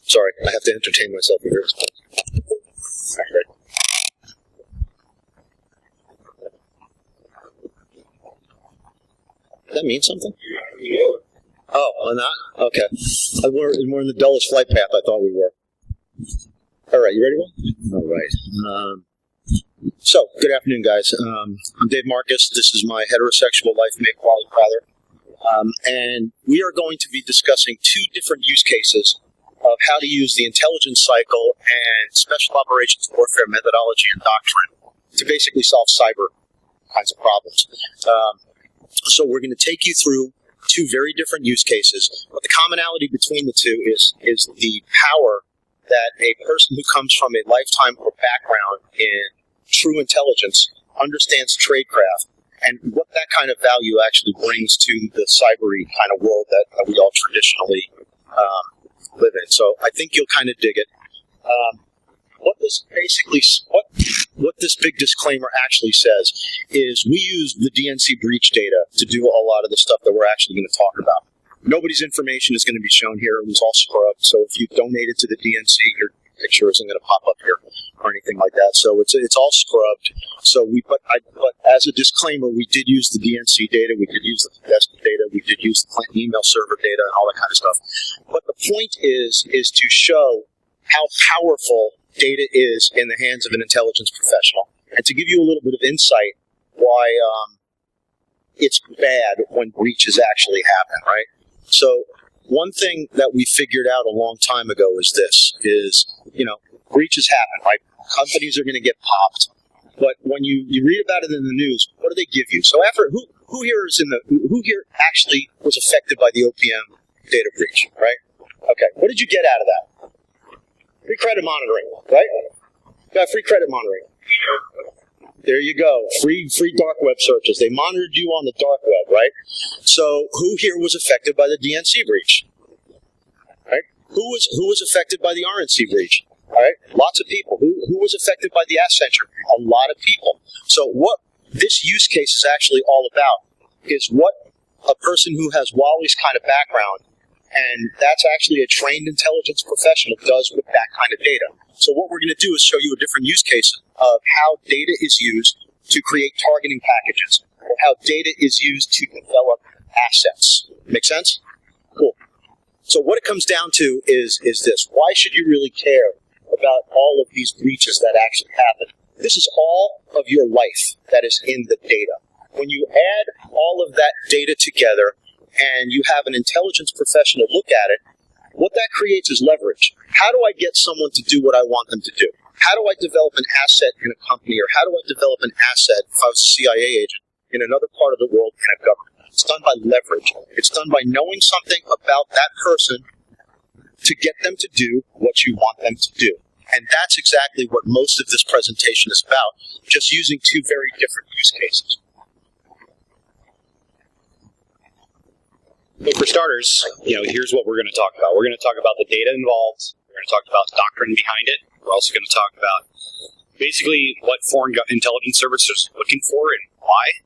Sorry, I have to entertain myself here. All right. Does that mean something? Oh, on that? Okay. We're in the dullest flight path I thought we were. All right, you ready, Will? All right. So, good afternoon, guys. I'm Dave Marcus. This is my heterosexual life mate, Wally, Prath. And we are going to be discussing two different use cases of how to use the intelligence cycle and special operations warfare methodology and doctrine to basically solve cyber kinds of problems. So we're going to take you through two very different use cases, but the commonality between the two is the power that a person who comes from a lifetime or background in true intelligence understands tradecraft and what that kind of value actually brings to the cybery kind of world that we all traditionally live in. So I think you'll kind of dig it. What this big disclaimer actually says is we use the DNC breach data to do a lot of the stuff that we're actually going to talk about. Nobody's information is going to be shown here. It was all scrubbed. So if you donated to the DNC, your picture isn't going to pop up here or anything like that. So it's all scrubbed. So but as a disclaimer, we did use the DNC data. We did use the Bethesda data. We did use the Clinton email server data and all that kind of stuff. But the point is to show how powerful data is in the hands of an intelligence professional, and to give you a little bit of insight why it's bad when breaches actually happen, right? So one thing that we figured out a long time ago is breaches happen, right? Companies are going to get popped, but when you read about it in the news, what do they give you? So after who here actually was affected by the OPM data breach, right? Okay, what did you get out of that? Free credit monitoring, right? Got free credit monitoring. There you go. Free dark web searches. They monitored you on the dark web, right? So who here was affected by the DNC breach? Right? Who was affected by the RNC breach? All right? Lots of people. Who was affected by the Accenture? A lot of people. So what this use case is actually all about is what a person who has Wally's kind of background, and that's actually a trained intelligence professional, does with that kind of data. So what we're going to do is show you a different use case of how data is used to create targeting packages, or how data is used to develop assets. Make sense? Cool. So what it comes down to is this. Why should you really care about all of these breaches that actually happen? This is all of your life that is in the data. When you add all of that data together, and you have an intelligence professional look at it, what that creates is leverage. How do I get someone to do what I want them to do? How do I develop an asset in a company, or how do I develop an asset if I was a CIA agent in another part of the world in a government? It's done by leverage. It's done by knowing something about that person to get them to do what you want them to do. And that's exactly what most of this presentation is about, just using two very different use cases. So for starters, here's what we're going to talk about. We're going to talk about the data involved. We're going to talk about doctrine behind it. We're also going to talk about basically what foreign intelligence services are looking for and why.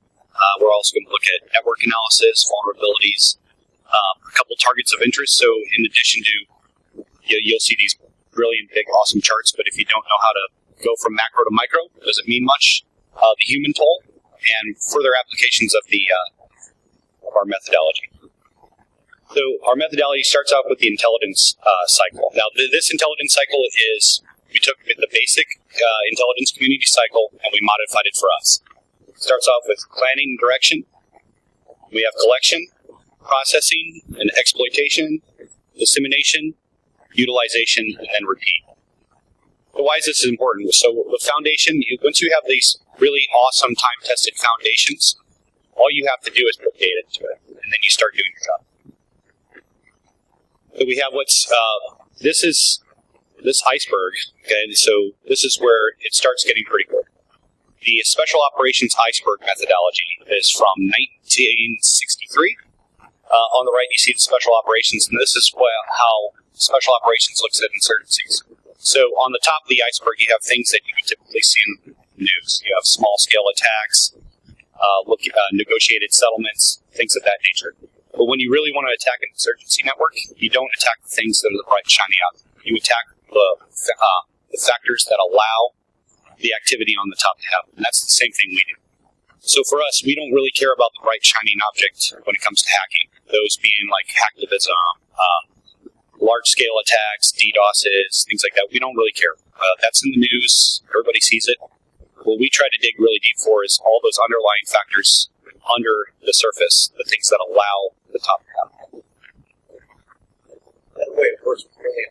We're also going to look at network analysis, vulnerabilities, a couple targets of interest. So in addition to, you'll see these brilliant, big, awesome charts, but if you don't know how to go from macro to micro, it doesn't mean much. The human toll and further applications of our methodology. So our methodology starts out with the intelligence cycle. Now, this intelligence cycle is, we took the basic intelligence community cycle and we modified it for us. It starts off with planning and direction. We have collection, processing, and exploitation, dissemination, utilization, and repeat. So why is this important? So the foundation, once you have these really awesome time-tested foundations, all you have to do is put data into it, and then you start doing your job. So we have this iceberg, okay, so this is where it starts getting pretty good. The Special Operations Iceberg methodology is from 1963. On the right, you see the Special Operations, and this is how Special Operations looks at insurgencies. So on the top of the iceberg, you have things that you would typically see in the news. You have small-scale attacks, negotiated settlements, things of that nature. But when you really want to attack an insurgency network, you don't attack the things that are the bright, shiny out. You attack the factors that allow the activity on the top to happen. And that's the same thing we do. So for us, we don't really care about the bright, shining object when it comes to hacking. Those being like hacktivism, large-scale attacks, DDoSes, things like that. We don't really care. That's in the news. Everybody sees it. What we try to dig really deep for is all those underlying factors under the surface, the things that allow the top to happen. That way, of course, we're really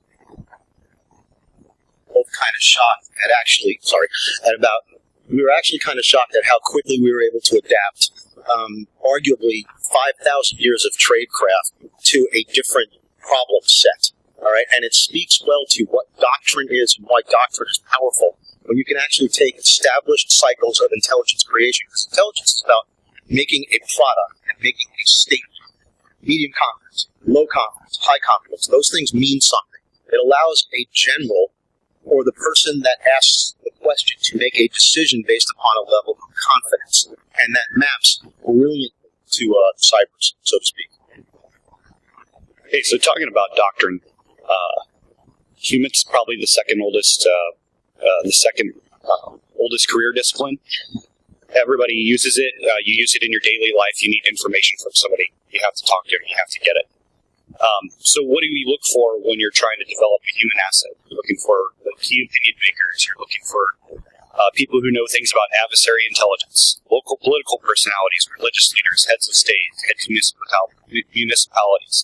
both kind of shocked we were actually kind of shocked at how quickly we were able to adapt, arguably 5,000 years of tradecraft to a different problem set. All right, and it speaks well to what doctrine is and why doctrine is powerful when you can actually take established cycles of intelligence creation. Because intelligence is about making a product and making a statement. Medium confidence, low confidence, high confidence. Those things mean something. It allows a general or the person that asks the question to make a decision based upon a level of confidence. And that maps brilliantly to cybers, so to speak. Hey, so talking about doctrine, humans probably the second oldest career discipline. Everybody uses it. You use it in your daily life. You need information from somebody. You have to talk to them. You have to get it. So what do you look for when you're trying to develop a human asset? You're looking for key opinion makers. You're looking for people who know things about adversary intelligence, local political personalities, religious leaders, heads of state, heads of municipalities.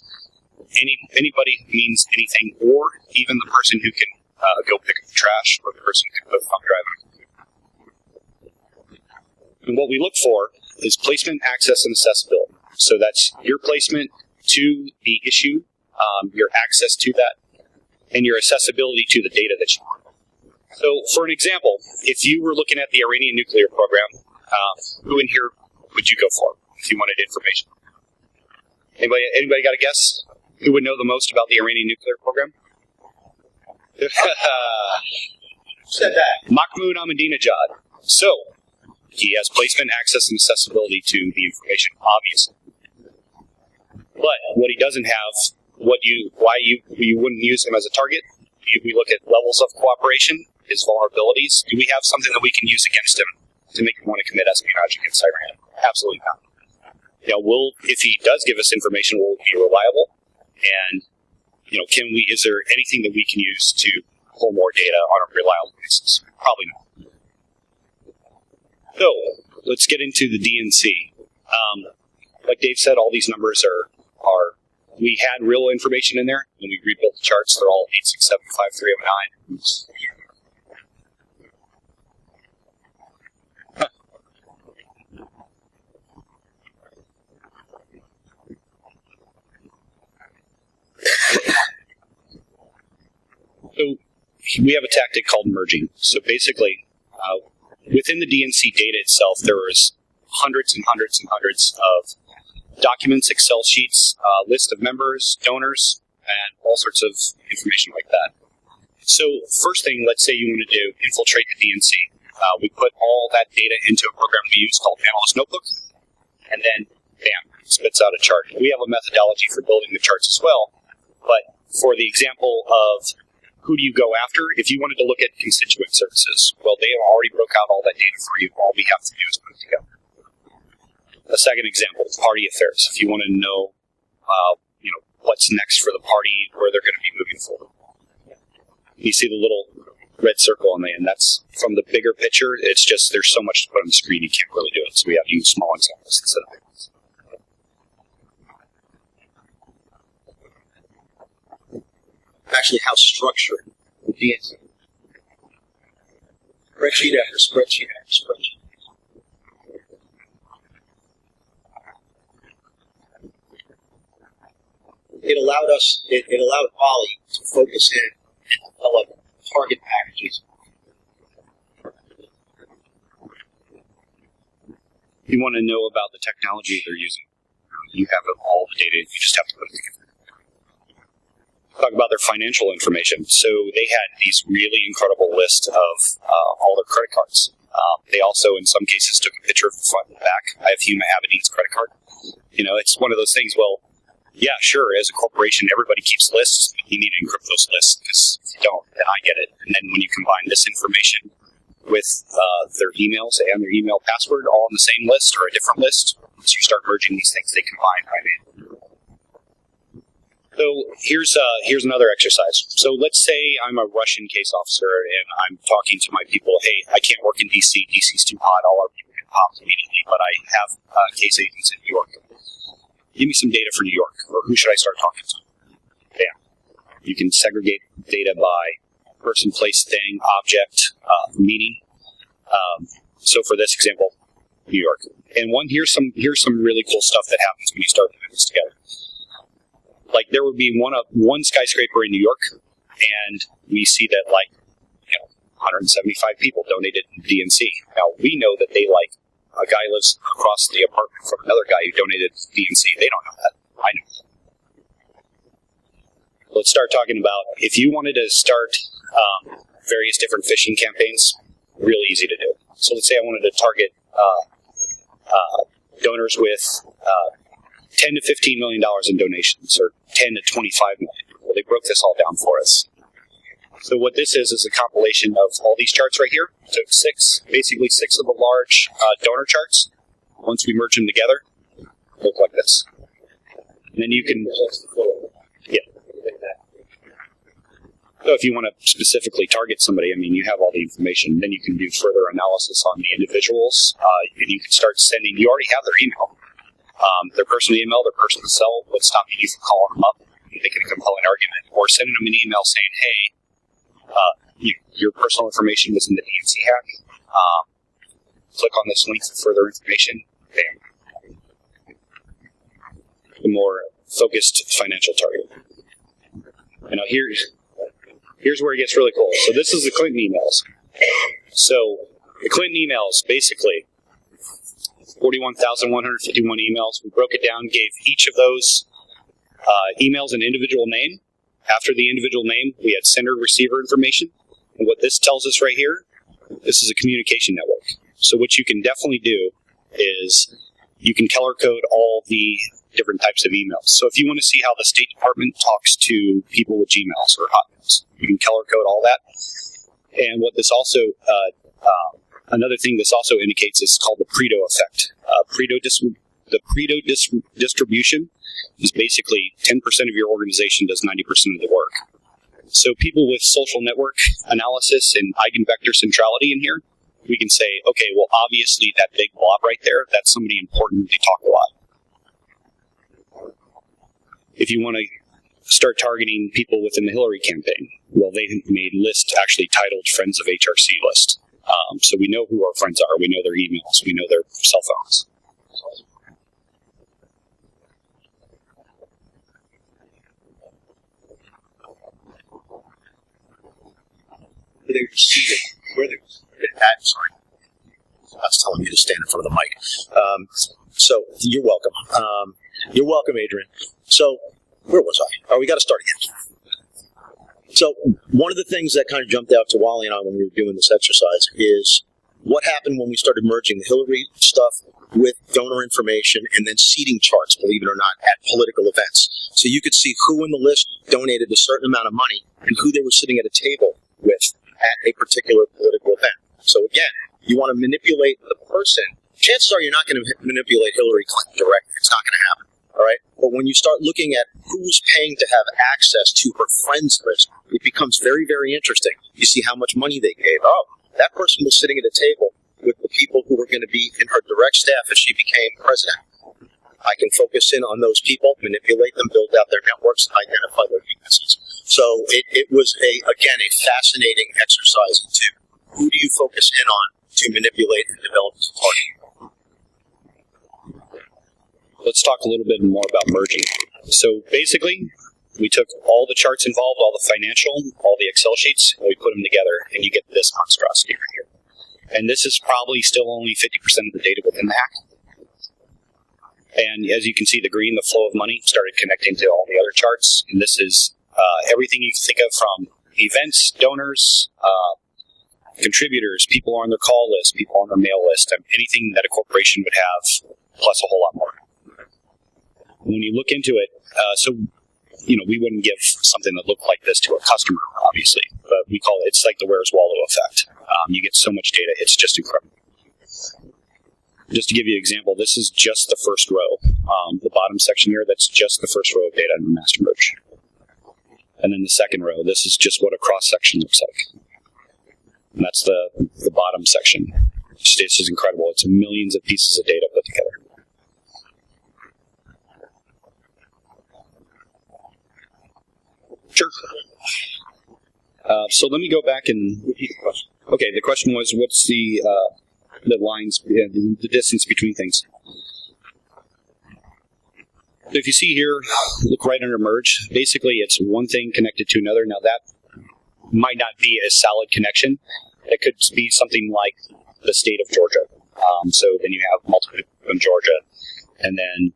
Anybody who means anything, or even the person who can go pick up the trash, or the person who can go thumb drive. And what we look for is placement, access, and accessibility. So that's your placement to the issue, your access to that, and your accessibility to the data that you want. So, for an example, if you were looking at the Iranian nuclear program, who in here would you go for if you wanted information? Anybody got a guess? Who would know the most about the Iranian nuclear program? Said that. Mahmoud Ahmadinejad. So, he has placement, access, and accessibility to the information, obviously. But what he doesn't have, why you wouldn't use him as a target, if we look at levels of cooperation, his vulnerabilities, do we have something that we can use against him to make him want to commit espionage against Iran? Absolutely not. If he does give us information, will it be reliable? And, is there anything that we can use to pull more data on a reliable basis? Probably not. So, let's get into the DNC. Like Dave said, all these numbers are we had real information in there. When we rebuilt the charts, they're all 8675309. So we have a tactic called merging. So basically, within the DNC data itself, there was hundreds and hundreds and hundreds of documents, Excel sheets, list of members, donors, and all sorts of information like that. So first thing, let's say you want to do, infiltrate the DNC. We put all that data into a program we use called Analyst Notebook, and then, bam, it spits out a chart. We have a methodology for building the charts as well, but for the example of who do you go after, if you wanted to look at constituent services, well, they have already broke out all that data for you. All we have to do is put it together. A second example, party affairs. If you want to know, what's next for the party, where they're going to be moving forward. You see the little red circle on the end. That's from the bigger picture. It's just there's so much to put on the screen, you can't really do it. So we have to use small examples instead of big ones. Actually, how structured the DNC. Spreadsheet after spreadsheet after spreadsheet. It allowed Wally to focus in and develop target packages. You want to know about the technology they're using. You have all the data. You just have to put it together. Talk about their financial information. So they had these really incredible lists of all their credit cards. They also, in some cases, took a picture of the front and the back. I have Huma Abedin's credit card. It's one of those things, well, Yeah, sure. As a corporation, everybody keeps lists. But you need to encrypt those lists, because if you don't, then I get it. And then when you combine this information with their emails and their email password all on the same list or a different list, once you start merging these things, they combine, right? So here's another exercise. So let's say I'm a Russian case officer and I'm talking to my people. Hey, I can't work in DC. DC's too hot. All our people get popped immediately. But I have case agents in New York. Give me some data for New York, or who should I start talking to? Bam. You can segregate data by person, place, thing, object, meaning. So for this example, New York. And here's some really cool stuff that happens when you start putting this together. Like there would be one skyscraper in New York, and we see that 175 people donated to DNC. Now we know that they a guy lives across the apartment from another guy who donated to DNC. They don't know that. I know that. Let's start talking about if you wanted to start various different phishing campaigns. Really easy to do. So let's say I wanted to target donors with $10 to $15 million in donations, or $10 to $25 million. Well, they broke this all down for us. So what this is a compilation of all these charts right here. So basically six of the large donor charts. Once we merge them together, look like this. And then you can, yeah. So if you want to specifically target somebody, you have all the information. Then you can do further analysis on the individuals, and you can start sending. You already have their email, their personal email, their personal cell. What's stopping you from calling them up, making a compelling argument, or sending them an email saying, "Hey, your personal information was in the DNC hack. Click on this link for further information." Bam. The more focused financial target. And now here's where it gets really cool. So this is the Clinton emails. So the Clinton emails, basically, 41,151 emails. We broke it down, gave each of those emails an individual name. After the individual name, we had sender-receiver information. And what this tells us right here, this is a communication network. So what you can definitely do is you can color code all the different types of emails. So if you want to see how the State Department talks to people with Gmails or Hotmails, you can color code all that. And what this also, another thing this also indicates is called the Pareto effect. The Pareto distribution is basically 10% of your organization does 90% of the work. So people with social network analysis and eigenvector centrality in here, we can say, okay, well, obviously that big blob right there, that's somebody important. They talk a lot. If you want to start targeting people within the Hillary campaign, well, they made lists actually titled Friends of HRC list. So we know who our friends are. We know their emails. We know their cell phones. They're seated. Where they're sorry. That's telling me to stand in front of the mic. So you're welcome. You're welcome, Adrian. So where was I? Oh, we got to start again. So one of the things that kind of jumped out to Wally and I when we were doing this exercise is what happened when we started merging the Hillary stuff with donor information and then seating charts, believe it or not, at political events. So you could see who in the list donated a certain amount of money and who they were sitting at a table with at a particular political event. So again, you want to manipulate the person. Chances are you're not going to manipulate Hillary Clinton directly. It's not going to happen. All right. But when you start looking at who's paying to have access to her friends list, it becomes very, very interesting. You see how much money they gave. Oh, that person was sitting at a table with the people who were going to be in her direct staff as she became president. I can focus in on those people, manipulate them, build out their networks, and identify their weaknesses. So it was, again, a fascinating exercise into who do you focus in on to manipulate and develop as a party. Let's talk a little bit more about merging. So basically, we took all the charts involved, all the financial, all the Excel sheets, and we put them together, and you get this monstrosity right here. And this is probably still only 50% of the data within the hack. And as you can see, the green, the flow of money, started connecting to all the other charts. And this is everything you can think of from events, donors, contributors, people on their call list, people on their mail list, anything that a corporation would have, plus a whole lot more. when you look into it, we wouldn't give something that looked like this to a customer, obviously, but we call it's like the Where's Waldo effect. You get so much data, it's just incredible. Just to give you an example, this is just the first row. The bottom section here, that's just the first row of data in the master merge. And then the second row, this is just what a cross-section looks like. And that's the bottom section. It's just incredible. It's millions of pieces of data put together. Sure. So let me go back and repeat the question. Okay, the question was, what's the lines, the distance between things? So if you see here, look right under merge. Basically, it's one thing connected to another. Now that might not be a solid connection. It could be something like the state of Georgia. So then you have multiple in Georgia, and then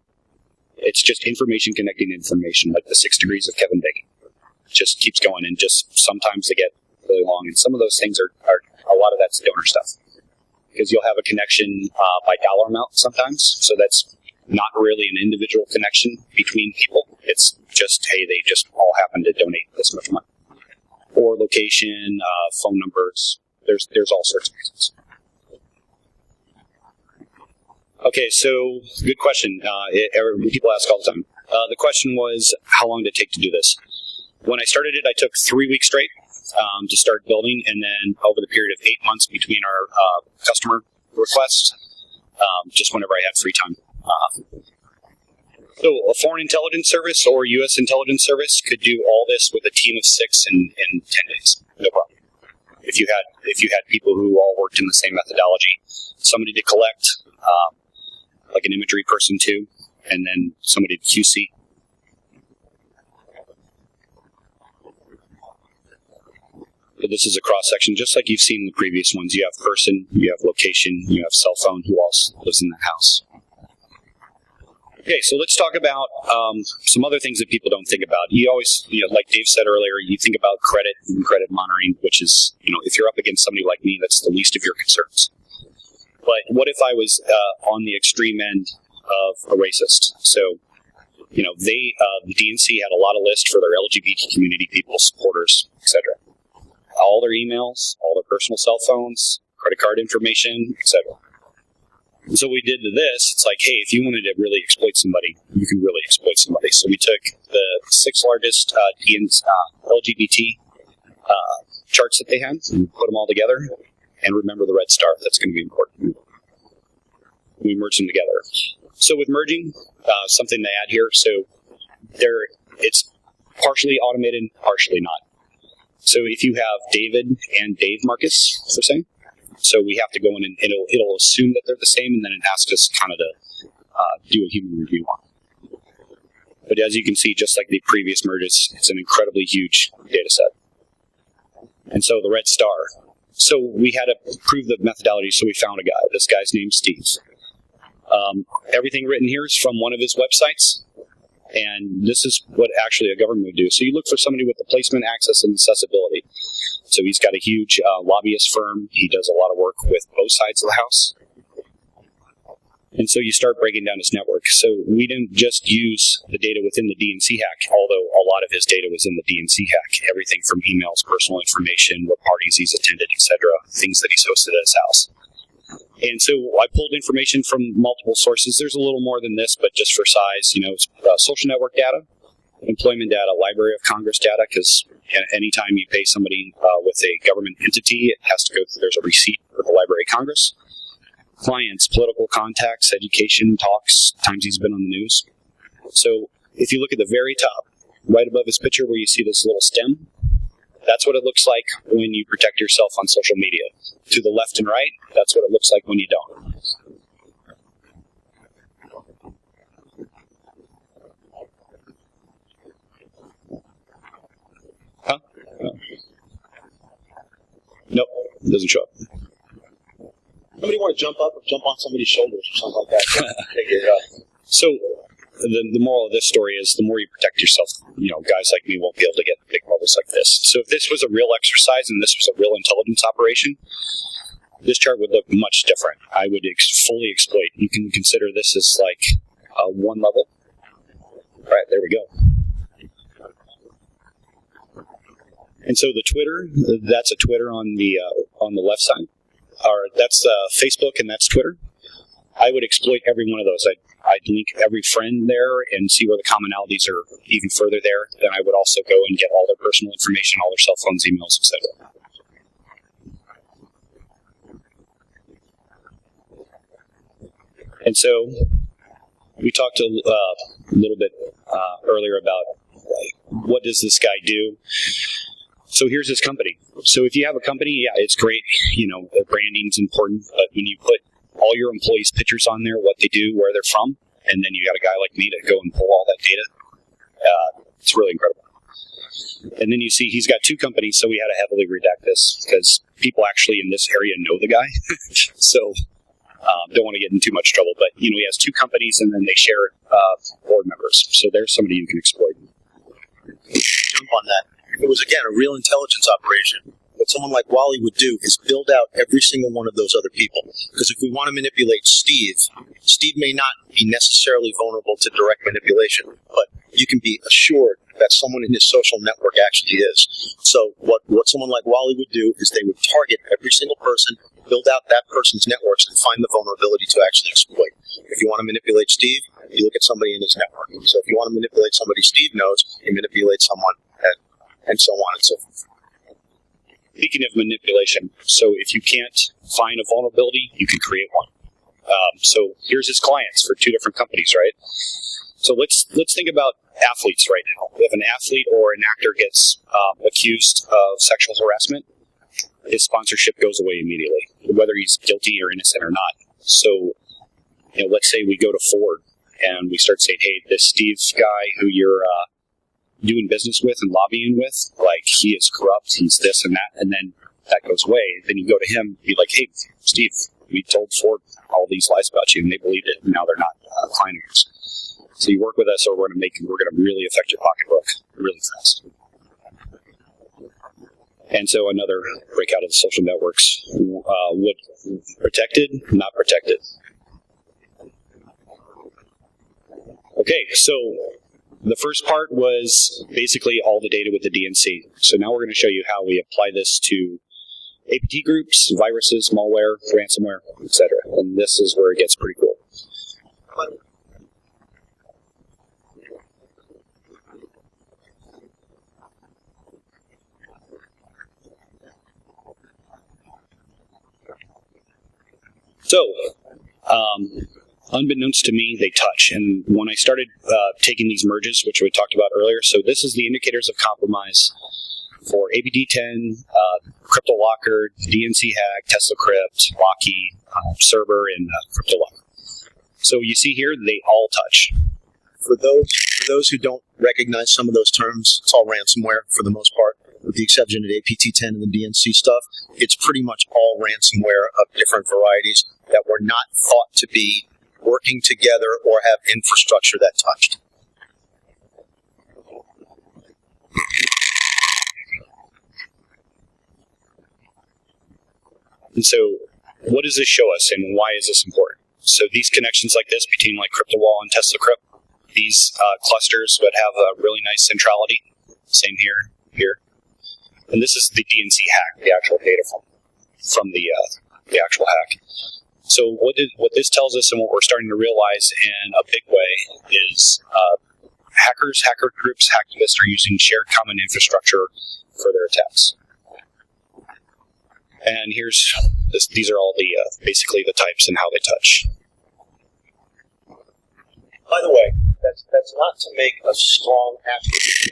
it's just information connecting information, like the 6 degrees of Kevin Bacon. It just keeps going, and just sometimes they get really long. And some of those things are a lot of that's donor stuff, because you'll have a connection by dollar amount sometimes. So that's not really an individual connection between people. It's just, hey, they just all happen to donate this much money. Or location, phone numbers. There's all sorts of reasons. Okay, so good question. People ask all the time. The question was, how long did it take to do this? When I started it, I took 3 weeks straight to start building, and then over the period of 8 months between our customer requests, just whenever I had free time. So a foreign intelligence service or U.S. intelligence service could do all this with a team of 6 in 10 days. No problem. If you had people who all worked in the same methodology, somebody to collect, like an imagery person too, and then somebody to QC. But this is a cross-section, just like you've seen in the previous ones. You have person, you have location, you have cell phone, who else lives in that house. Okay, so let's talk about some other things that people don't think about. You always, like Dave said earlier, you think about credit and credit monitoring, which is, if you're up against somebody like me, that's the least of your concerns. But what if I was on the extreme end of a racist? So, the DNC had a lot of lists for their LGBT community people, supporters, etc. All their emails, all their personal cell phones, credit card information, etc. And so we did to this, it's like, hey, if you wanted to really exploit somebody, you can really exploit somebody. So we took the 6 largest LGBT charts that they had and put them all together. And remember the red star, that's going to be important. We merged them together. So with merging, something to add here, so it's partially automated, partially not. So if you have David and Dave Marcus, per se, so we have to go in and it'll assume that they're the same, and then it asks us kind of to do a human review on it. But as you can see, just like the previous merges, it's an incredibly huge data set. And so the red star. So we had to prove the methodology, so we found a guy. This guy's name's Steve. Everything written here is from one of his websites, and this is what actually a government would do. So you look for somebody with the placement, access, and accessibility. So he's got a huge lobbyist firm. He does a lot of work with both sides of the house. And so you start breaking down his network. So we didn't just use the data within the DNC hack, although a lot of his data was in the DNC hack. Everything from emails, personal information, what parties he's attended, etc., things that he's hosted at his house. And so I pulled information from multiple sources. There's a little more than this, but just for size, social network data, employment data, Library of Congress data, because anytime you pay somebody with a government entity, it has to go through, there's a receipt for the Library of Congress. Clients, political contacts, education, talks, times he's been on the news. So if you look at the very top, right above his picture where you see this little stem, that's what it looks like when you protect yourself on social media. To the left and right, that's what it looks like when you don't. Huh? Nope, it doesn't show up. Somebody want to jump up or jump on somebody's shoulders or something like that. Take it up. So the moral of this story is the more you protect yourself, guys like me won't be able to get big bubbles like this. So if this was a real exercise and this was a real intelligence operation, this chart would look much different. I would fully exploit. You can consider this as like one level. All right, there we go. And so the Twitter, that's a Twitter on the left side. Or that's Facebook and that's Twitter. I would exploit every one of those. I'd link every friend there and see where the commonalities are even further there. Then I would also go and get all their personal information, all their cell phones, emails, etc. And so we talked a little bit earlier about what does this guy do. So here's his company. So if you have a company, yeah, it's great. The branding's important, but when you put all your employees' pictures on there, what they do, where they're from, and then you got a guy like me to go and pull all that data, it's really incredible. And then you see he's got two companies, so we had to heavily redact this because people actually in this area know the guy. So don't want to get in too much trouble, but he has two companies, and then they share board members. So there's somebody you can exploit. Jump on that. It was, again, a real intelligence operation. What someone like Wally would do is build out every single one of those other people. Because if we want to manipulate Steve may not be necessarily vulnerable to direct manipulation, but you can be assured that someone in his social network actually is. So what someone like Wally would do is they would target every single person, build out that person's networks, and find the vulnerability to actually exploit. If you want to manipulate Steve, you look at somebody in his network. So if you want to manipulate somebody Steve knows, you manipulate someone, and so on and so forth. Speaking of manipulation, so if you can't find a vulnerability, you can create one. So here's his clients for two different companies, right? So let's think about athletes right now. If an athlete or an actor gets accused of sexual harassment, his sponsorship goes away immediately, whether he's guilty or innocent or not. So, let's say we go to Ford and we start saying, hey, this Steve guy who you're doing business with and lobbying with, he is corrupt, he's this and that, and then that goes away. Then you go to him, be like, hey, Steve, we told Ford all these lies about you, and they believed it, and now they're not a client of yours. So you work with us, or we're going to really affect your pocketbook really fast. And so another breakout of the social networks would protected, not protected. Okay, so the first part was basically all the data with the DNC. So now we're going to show you how we apply this to APT groups, viruses, malware, ransomware, etc. And this is where it gets pretty cool. So, unbeknownst to me, they touch. And when I started taking these merges, which we talked about earlier, so this is the indicators of compromise for ABD10, CryptoLocker, DNC Hack, TeslaCrypt, Locky, Server, and CryptoLocker. So you see here, they all touch. For those who don't recognize some of those terms, it's all ransomware for the most part, with the exception of APT10 and the DNC stuff. It's pretty much all ransomware of different varieties that were not thought to be working together or have infrastructure that touched. And so what does this show us, and why is this important? So these connections like this between CryptoWall and TeslaCrypt, these clusters would have a really nice centrality. Same here. And this is the DNC hack, the actual data from the actual hack. So what this tells us, and what we're starting to realize in a big way, is hackers, hacker groups, hacktivists are using shared common infrastructure for their attacks. And these are all the basically the types and how they touch. By the way, that's not to make a strong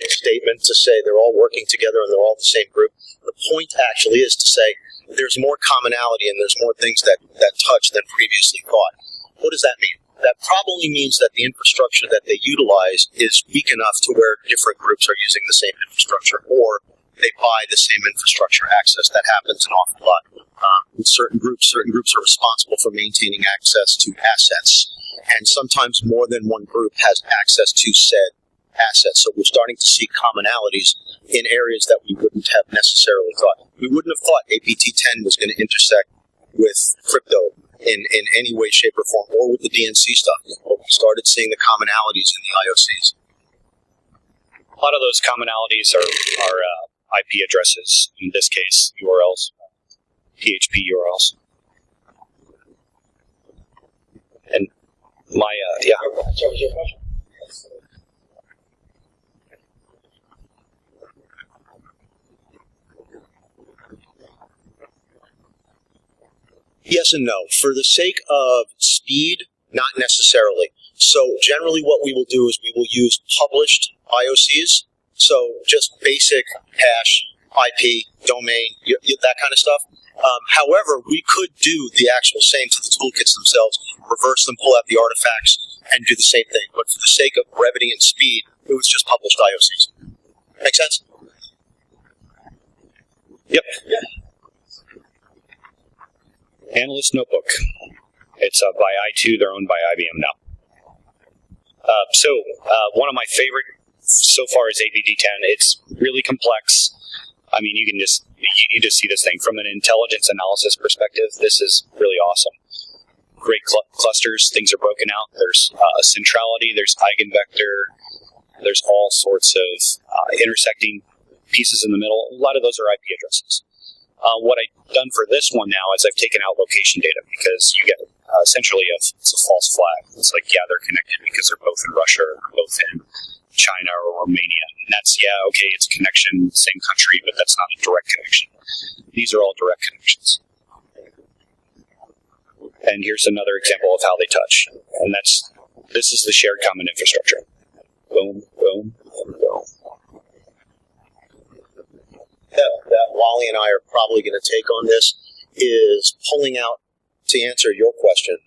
statement to say they're all working together and they're all the same group. The point actually is to say there's more commonality and there's more things that touch than previously thought. What does that mean? That probably means that the infrastructure that they utilize is weak enough to where different groups are using the same infrastructure, or they buy the same infrastructure access. That happens an awful lot. With certain groups are responsible for maintaining access to assets, and sometimes more than one group has access to said assets. So we're starting to see commonalities in areas that we wouldn't have necessarily thought. We wouldn't have thought APT10 was going to intersect with crypto in any way, shape, or form, or with the DNC stuff. But we started seeing the commonalities in the IOCs. lot of those commonalities are IP addresses, in this case, URLs, PHP URLs. And my, yeah. So was your question? Yes and no. For the sake of speed, not necessarily. So generally what we will do is we will use published IOCs. So just basic hash, IP, domain, that kind of stuff. However, we could do the actual same to the toolkits themselves, reverse them, pull out the artifacts, and do the same thing. But for the sake of brevity and speed, it was just published IOCs. Make sense? Yep. Yeah. Analyst Notebook. It's by i2. They're owned by IBM now. One of my favorite so far is ABD10. It's really complex. I mean, you just see this thing from an intelligence analysis perspective. This is really awesome. Great clusters. Things are broken out. There's centrality. There's eigenvector. There's all sorts of intersecting pieces in the middle. A lot of those are IP addresses. What I've done for this one now is I've taken out location data because you get essentially it's a false flag. It's like, yeah, they're connected because they're both in Russia or they're both in China or Romania. And that's, yeah, okay, it's a connection, same country, but that's not a direct connection. These are all direct connections. And here's another example of how they touch. And this is the shared common infrastructure. Boom, boom, boom, boom. That Wally and I are probably going to take on this is pulling out, to answer your question,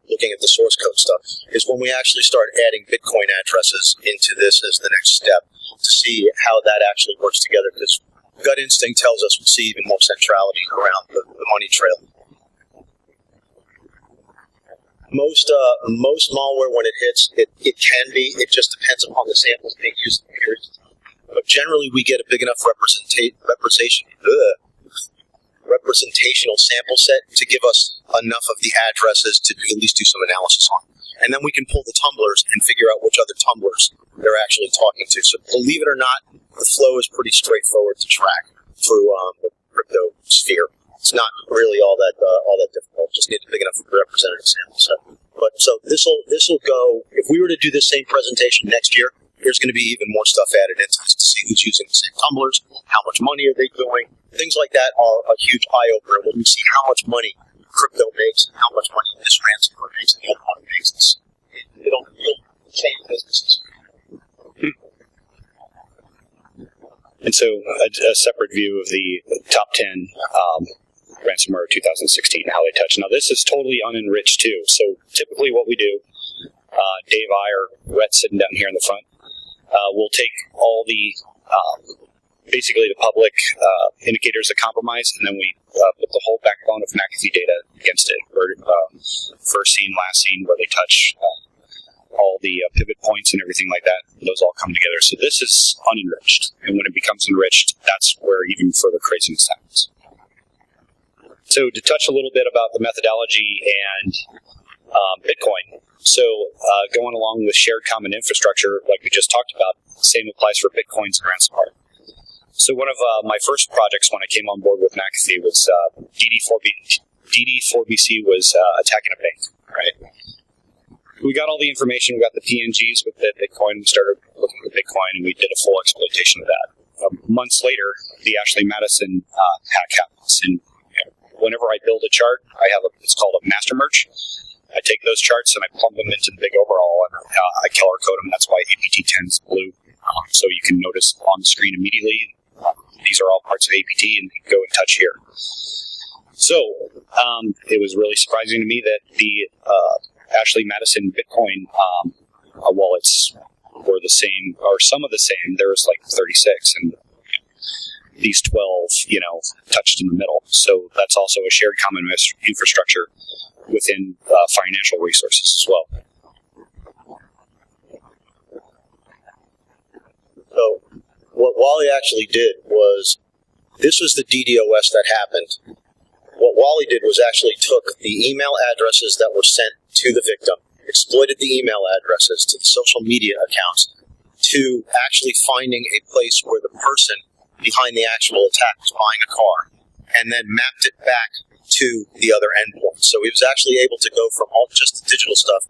looking at the source code stuff, is when we actually start adding Bitcoin addresses into this as the next step to see how that actually works together, because gut instinct tells us we'll see even more centrality around the money trail. Most malware, when it hits, it can be. It just depends upon the samples being used in periods of time. But generally, we get a big enough representational sample set to give us enough of the addresses to at least do some analysis on. And then we can pull the tumblers and figure out which other tumblers they're actually talking to. So believe it or not, the flow is pretty straightforward to track through the crypto sphere. It's not really all that difficult. Just need a big enough representative sample set. But so this will go. If we were to do this same presentation next year, there's going to be even more stuff added into this to see who's using the same tumblers, how much money are they doing. Things like that are a huge eye-opener when you see how much money crypto makes and how much money this ransomware makes and the other one makes. It'll change businesses. And so a separate view of the top 10 ransomware 2016, how they touch. Now, this is totally unenriched, too. So typically what we do, Dave, I, or Rhett sitting down here in the front, we'll take all the basically the public indicators of compromise, and then we put the whole backbone of McAfee data against it. Or, first scene, last scene, where they touch all the pivot points and everything like that. Those all come together. So this is unenriched. And when it becomes enriched, that's where even further craziness happens. So to touch a little bit about the methodology and Bitcoin. So going along with shared common infrastructure, like we just talked about, the same applies for Bitcoins and ransomware. So one of my first projects when I came on board with McAfee was DD4BC was attacking a bank, right? We got all the information, we got the PNGs with the Bitcoin, we started looking at Bitcoin, and we did a full exploitation of that. Months later, the Ashley Madison hack happens, and whenever I build a chart, I have it's called a master merge. I take those charts and I plumb them into the big overall, and I color code them. That's why APT10 is blue. So you can notice on the screen immediately, these are all parts of APT, and you can go and touch here. So it was really surprising to me that the Ashley Madison Bitcoin wallets were the same, or some of the same. There was like 36, and these 12, touched in the middle. So that's also a shared common infrastructure within financial resources as well. So what Wally actually did was, this was the DDoS that happened. What Wally did was actually took the email addresses that were sent to the victim, exploited the email addresses to the social media accounts, to actually finding a place where the person behind the actual attack was buying a car, and then mapped it back to the other endpoint. So he was actually able to go from all just the digital stuff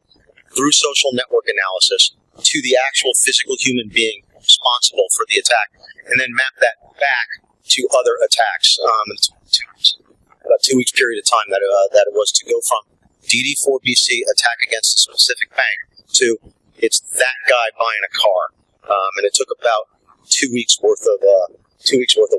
through social network analysis to the actual physical human being responsible for the attack, and then map that back to other attacks. About 2 weeks period of time that it was to go from DD4BC attack against a specific bank to it's that guy buying a car, and it took about 2 weeks worth of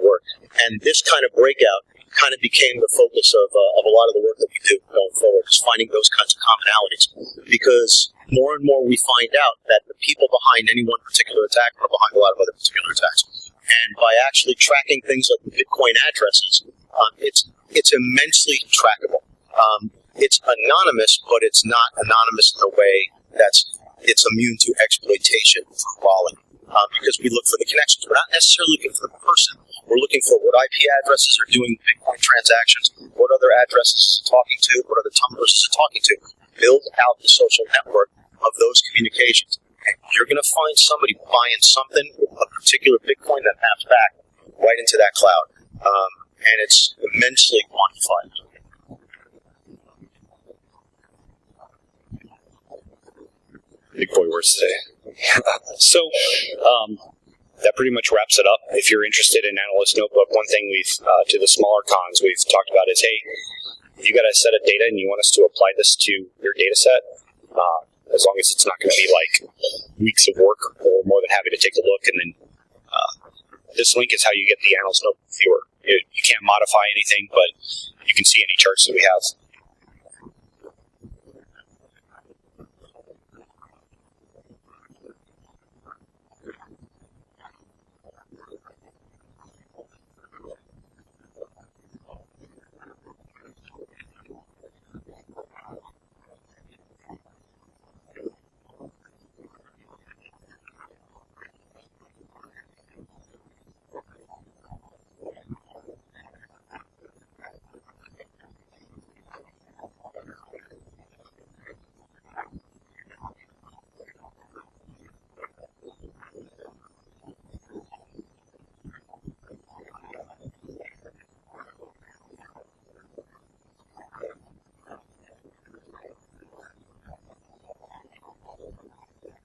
work. And this kind of breakout kind of became the focus of a lot of the work that we do going forward, is finding those kinds of commonalities. Because more and more we find out that the people behind any one particular attack are behind a lot of other particular attacks. And by actually tracking things like the Bitcoin addresses, it's immensely trackable. It's anonymous, but it's not anonymous in a way it's immune to exploitation through Wally. Because we look for the connections. We're not necessarily looking for the person. We're looking for what IP addresses are doing Bitcoin transactions, what other addresses is it talking to, what other tumblers is it talking to. Build out the social network of those communications. And you're going to find somebody buying something with a particular Bitcoin that maps back right into that cloud. And it's immensely quantified. Big boy words today. So, that pretty much wraps it up. If you're interested in Analyst Notebook, one thing to the smaller cons we've talked about is, hey, you got a set of data and you want us to apply this to your data set, as long as it's not going to be like weeks of work, we're more than happy to take a look. And then this link is how you get the Analyst Notebook viewer. You can't modify anything, but you can see any charts that we have.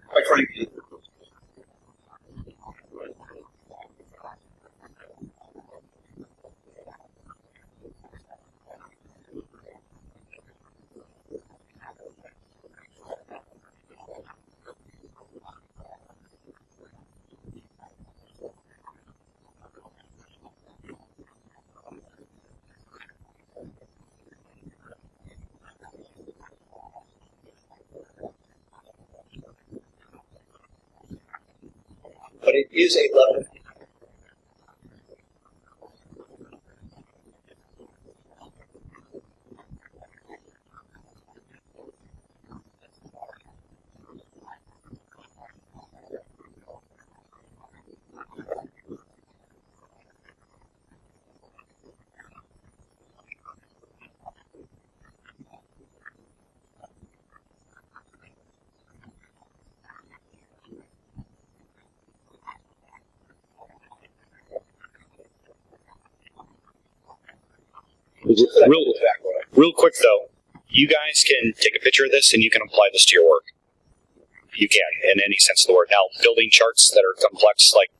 Quite frankly, but it is a level. Real quick though, you guys can take a picture of this and you can apply this to your work. You can, in any sense of the word. Now, building charts that are complex, like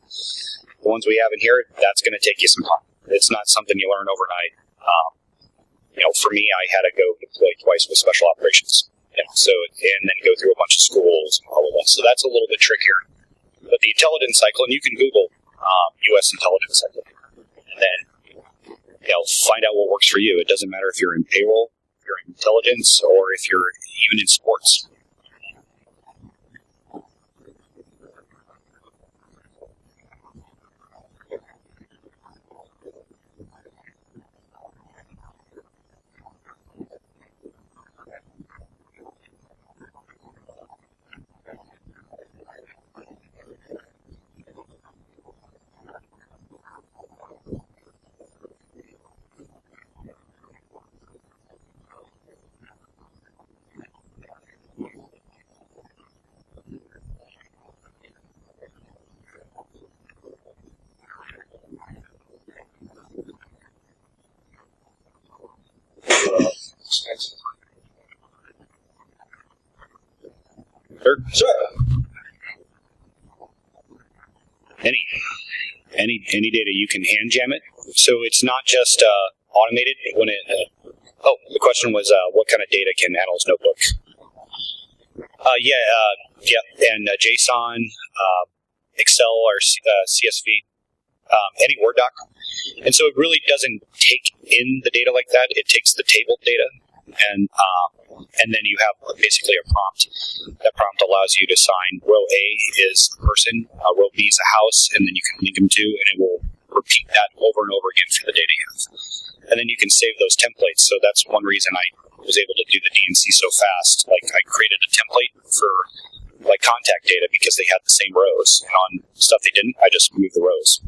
the ones we have in here, that's going to take you some time. It's not something you learn overnight. For me, I had to go deploy twice with special operations. And then go through a bunch of schools and all of that. So that's a little bit trickier. But the intelligence cycle, and you can Google U.S. intelligence cycle, and then find out what works for you. It doesn't matter if you're in payroll, if you're in intelligence, or if you're even in sports. Sure. Any data you can hand jam it. So it's not just automated when it. The question was what kind of data can Analyst Notebook? And JSON, Excel or CSV, any Word doc. And so it really doesn't take in the data like that. It takes the table data, and then you have basically a prompt. That prompt allows you to assign row A is a person, row B is a house, and then you can link them to, and it will repeat that over and over again for the data you have. And then you can save those templates. So that's one reason I was able to do the DNC so fast. Like I created a template for like contact data because they had the same rows, and on stuff they didn't, I just moved the rows.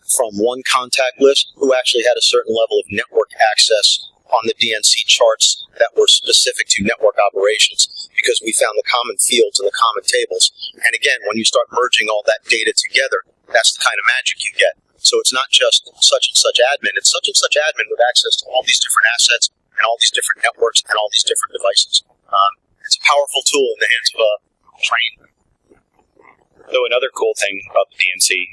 From one contact list who actually had a certain level of network access on the DNC charts that were specific to network operations, because we found the common fields and the common tables. And again, when you start merging all that data together, that's the kind of magic you get. So it's not just such and such admin, it's such and such admin with access to all these different assets and all these different networks and all these different devices. It's a powerful tool in the hands of a train. So another cool thing about the DNC,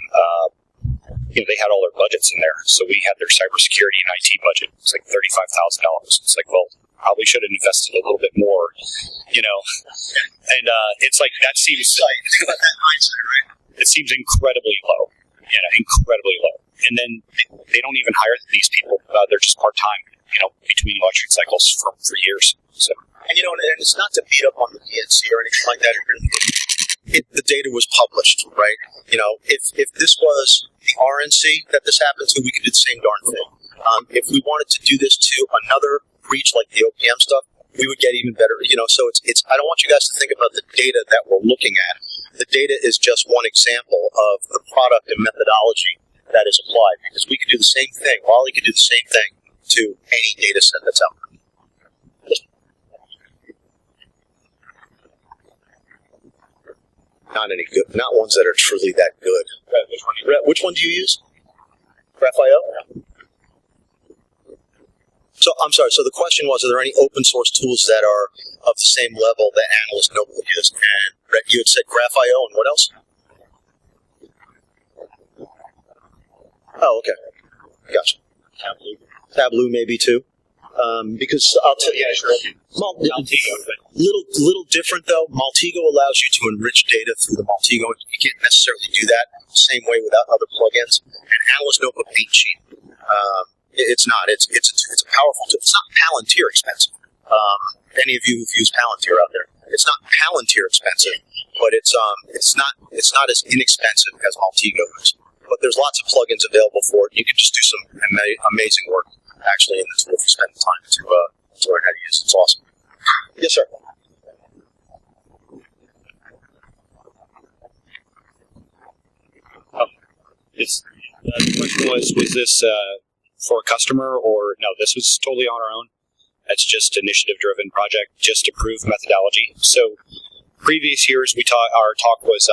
they had all their budgets in there. So we had their cybersecurity and IT budget. It's like $35,000. It's like, well, probably should have invested a little bit more, And it's like that seems it seems incredibly low, incredibly low. And then they don't even hire these people. They're just part time, between election cycles for years. So. And and it's not to beat up on the DNC or anything like that. The data was published, right? If this was the RNC that this happened to, we could do the same darn thing. If we wanted to do this to another breach like the OPM stuff, we would get even better. So it's. I don't want you guys to think about the data that we're looking at. The data is just one example of the product and methodology that is applied, because we could do the same thing. Wally could do the same thing to any data set that's out there. Not any good. Not ones that are truly that good. Which one do you use? Graph.io? So, I'm sorry. So the question was, are there any open source tools that are of the same level that Analyst Notebook is? And you had said Graph.io, and what else? Oh, okay. Gotcha. Tableau maybe too. Because I'll tell you, little different though. Maltego allows you to enrich data through the Maltego. You can't necessarily do that the same way without other plugins. And Analyst Notebook beat cheap. It's not. It's a powerful tool. It's not Palantir expensive. Any of you who've used Palantir out there, it's not Palantir expensive, but it's not as inexpensive as Maltego is. But there's lots of plugins available for it. You can just do some amazing work actually in the tool if you spend the time to learn how to use it. It's awesome. Yes, sir. The question was this for a customer, or no? This was totally on our own. That's just initiative-driven project, just to prove methodology. So previous years, our talk was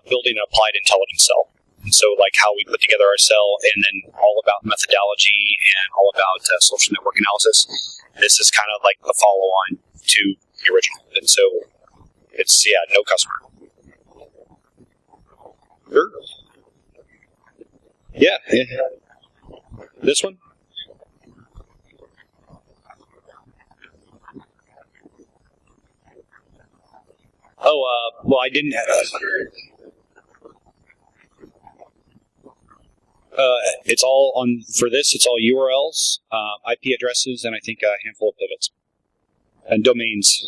building an applied intelligence cell. And so, like how we put together our cell, and then all about methodology and all about social network analysis. This is kind of like the follow-on to the original. And so, it's, no customer. Sure. Yeah. This one? Well, I didn't have... it's all on, for this, it's all URLs, IP addresses, and I think a handful of pivots. And domains.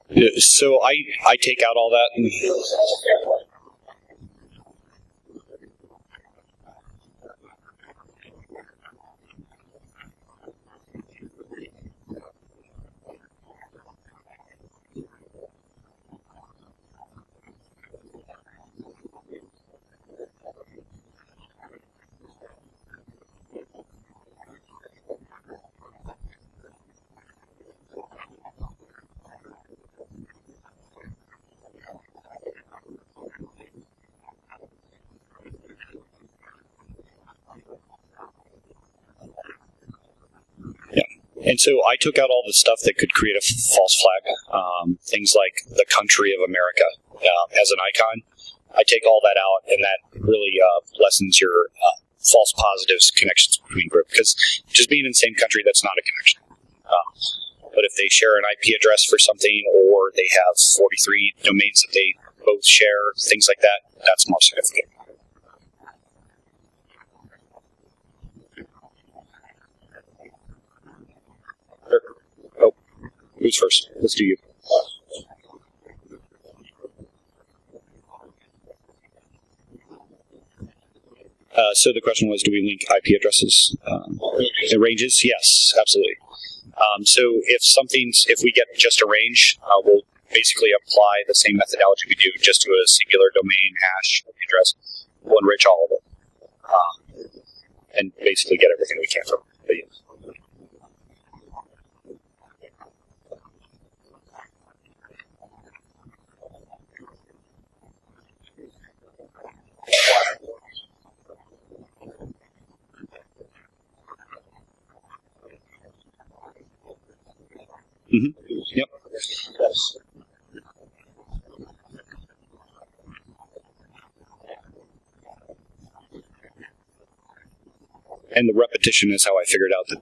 Yeah. So I take out all that. And And so I took out all the stuff that could create a false flag, things like the country of America as an icon. I take all that out, and that really lessens your false positives connections between groups. Because just being in the same country, that's not a connection. But if they share an IP address for something, or they have 43 domains that they both share, things like that, that's more significant. Sure. Oh, who's first? Let's do you. So the question was, do we link IP addresses? The ranges? Yes, absolutely. So if we get just a range, we'll basically apply the same methodology we do just to a singular domain hash address. We'll enrich all of it, and basically get everything we can from it. Mm-hmm. Yep. Yes. And the repetition is how I figured out that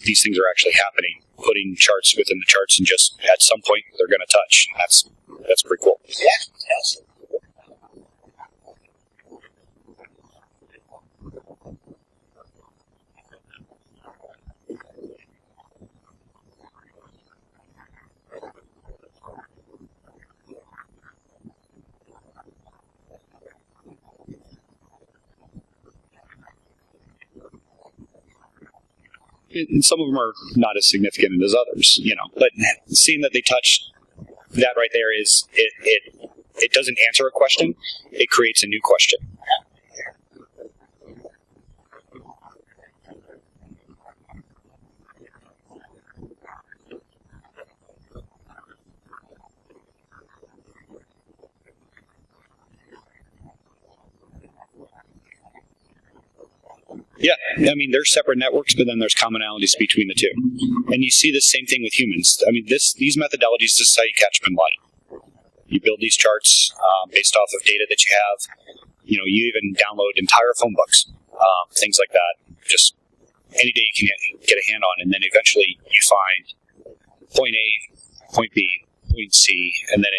these things are actually happening. Putting charts within the charts, and just at some point they're going to touch. That's pretty cool. Yeah. Yes. And some of them are not as significant as others, But seeing that they touch, that right there is it doesn't answer a question; it creates a new question. Yeah, I mean, there's separate networks, but then there's commonalities between the two. And you see the same thing with humans. I mean, these methodologies, this is how you catch them in line. You build these charts based off of data that you have. You even download entire phone books, things like that. Just any day you can get a hand on, and then eventually you find point A, point B, point C, and then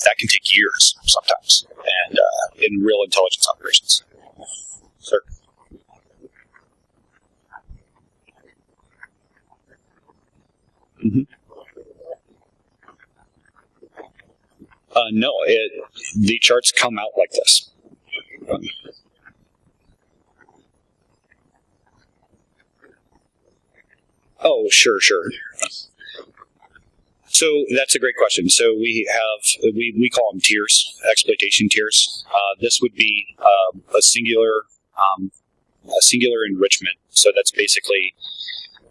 that can take years sometimes, and in real intelligence operations. Sir. Mm-hmm. No, the charts come out like this. Oh, sure. So that's a great question. So we call them tiers, exploitation tiers. This would be a singular enrichment. So that's basically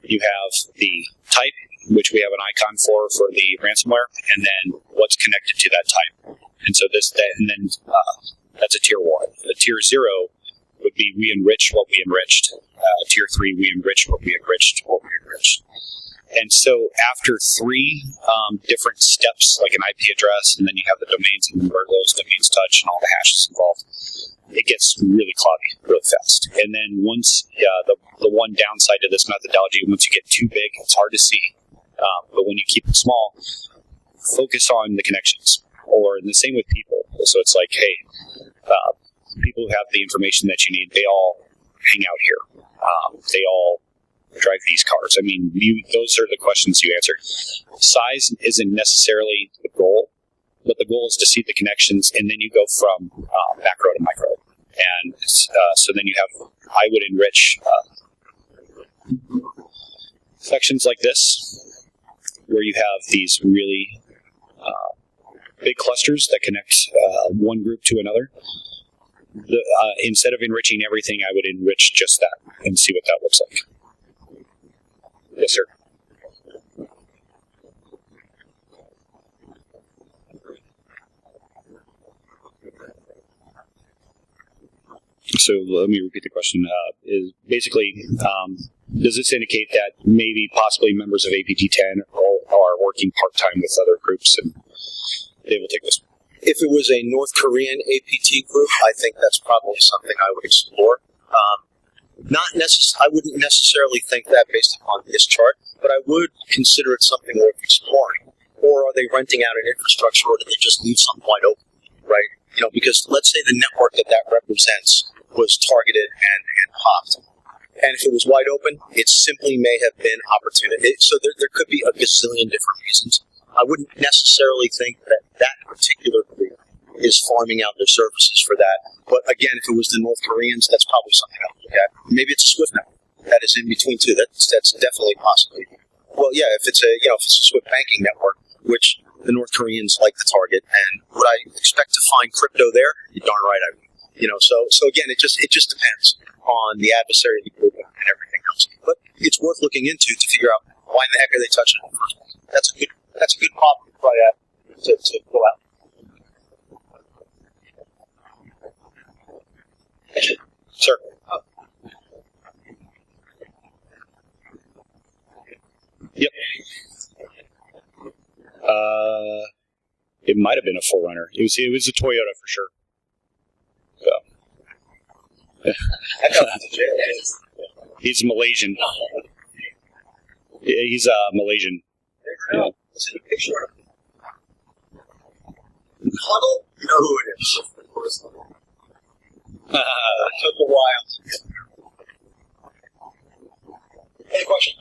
you have the type, which we have an icon for the ransomware, and then what's connected to that type. And so that's a tier 1. A tier 0 would be we enrich what we enriched. Tier 3, we enrich what we enriched. And so after 3 different steps, like an IP address, and then you have the domains and where those domains touch and all the hashes involved, it gets really cloudy really fast. And then once, the one downside to this methodology, once you get too big, it's hard to see. But when you keep it small, focus on the connections. Or the same with people. So it's like, hey, people who have the information that you need, they all hang out here. They all drive these cars. I mean, those are the questions you answered. Size isn't necessarily the goal, but the goal is to see the connections, and then you go from macro to micro. And so then you have, I would enrich sections like this, where you have these really big clusters that connect one group to another. Instead of enriching everything, I would enrich just that and see what that looks like. Yes, sir. So let me repeat the question. Is basically does this indicate that maybe possibly members of APT-10 are working part-time with other groups and they will take this? If it was a North Korean APT group, I think that's probably something I would explore. I wouldn't necessarily think that based upon this chart, but I would consider it something worth exploring. Or are they renting out an infrastructure, or do they just leave something wide open, right? Because let's say the network that represents was targeted and popped. And if it was wide open, it simply may have been opportunity. So there could be a gazillion different reasons. I wouldn't necessarily think that particular group is farming out their services for that. But again, if it was the North Koreans, that's probably something I would look at. Maybe it's a SWIFT network that is in between two. That's definitely possibly. Well, yeah, if it's a SWIFT banking network, which the North Koreans like to target, and would I expect to find crypto there? You're darn right I would. So again, it just depends on the adversary of the group and everything else. But it's worth looking into to figure out why in the heck are they touching it in the first place. That's a good problem to try to go out. Sir. Yep. It might have been a Forerunner. It was a Toyota for sure. So. He's Malaysian. Yeah, he's Malaysian. Yeah. Huddle, you know who it is. Of course. Took a while. Any questions?